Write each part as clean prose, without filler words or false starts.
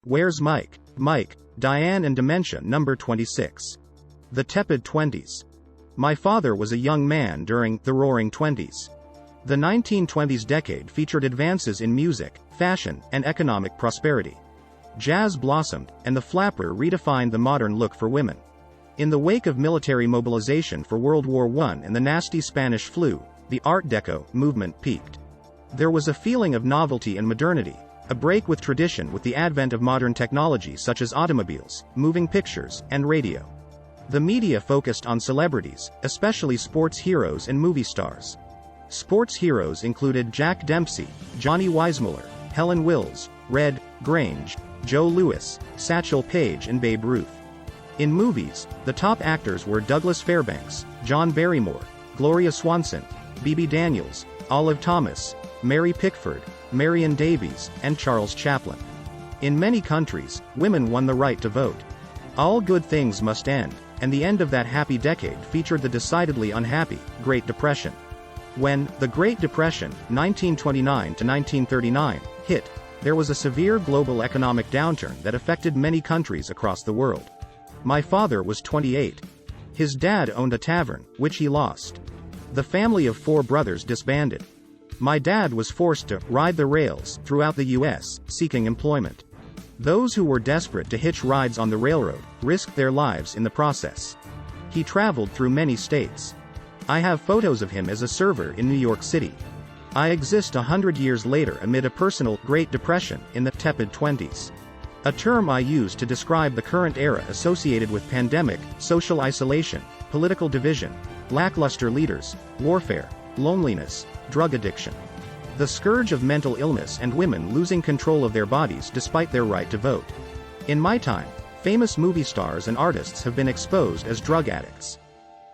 Where's Mike? Mike, Diane and Dementia number 26. The Tepid Twenties. My father was a young man during the Roaring Twenties. The 1920s decade featured advances in music, fashion, and economic prosperity. Jazz blossomed, and the flapper redefined the modern look for women. In the wake of military mobilization for World War I and the nasty Spanish flu, the Art Deco movement peaked. There was a feeling of novelty and modernity, a break with tradition with the advent of modern technology such as automobiles, moving pictures, and radio. The media focused on celebrities, especially sports heroes and movie stars. Sports heroes included Jack Dempsey, Johnny Weissmuller, Helen Wills, Red Grange, Joe Louis, Satchel Paige and Babe Ruth. In movies, the top actors were Douglas Fairbanks, John Barrymore, Gloria Swanson, Bebe Daniels, Olive Thomas, Mary Pickford, Marion Davies, and Charles Chaplin. In many countries, women won the right to vote. All good things must end, and the end of that happy decade featured the decidedly unhappy Great Depression. When the Great Depression, 1929 to 1939, hit, there was a severe global economic downturn that affected many countries across the world. My father was 28. His dad owned a tavern, which he lost. The family of 4 brothers disbanded. My dad was forced to ride the rails throughout the U.S., seeking employment. Those who were desperate to hitch rides on the railroad risked their lives in the process. He traveled through many states. I have photos of him as a server in New York City. I exist 100 years later amid a personal Great Depression in the Tepid Twenties. A term I use to describe the current era associated with pandemic, social isolation, political division, lackluster leaders, warfare, loneliness, drug addiction. The scourge of mental illness and women losing control of their bodies despite their right to vote. In my time, famous movie stars and artists have been exposed as drug addicts.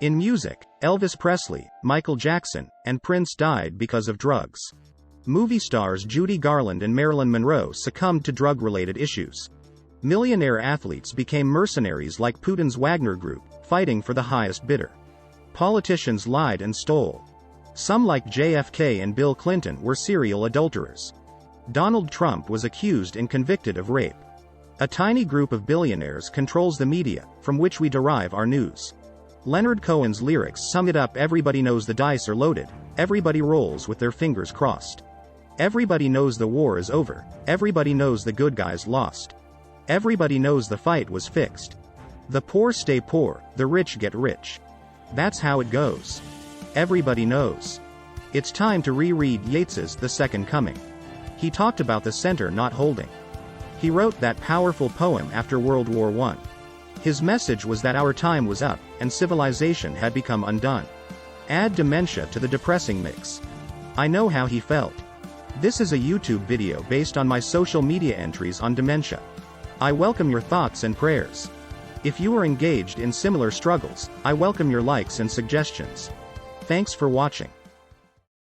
In music, Elvis Presley, Michael Jackson, and Prince died because of drugs. Movie stars Judy Garland and Marilyn Monroe succumbed to drug-related issues. Millionaire athletes became mercenaries like Putin's Wagner Group, fighting for the highest bidder. Politicians lied and stole. Some like JFK and Bill Clinton were serial adulterers. Donald Trump was accused and convicted of rape. A tiny group of billionaires controls the media, from which we derive our news. Leonard Cohen's lyrics sum it up: everybody knows the dice are loaded, everybody rolls with their fingers crossed. Everybody knows the war is over, everybody knows the good guys lost. Everybody knows the fight was fixed. The poor stay poor, the rich get rich. That's how it goes. Everybody knows. It's time to reread Yeats's The Second Coming. He talked about the center not holding. He wrote that powerful poem after World War I. His message was that our time was up, and civilization had become undone. Add dementia to the depressing mix. I know how he felt. This is a YouTube video based on my social media entries on dementia. I welcome your thoughts and prayers. If you are engaged in similar struggles, I welcome your likes and suggestions. Thanks for watching.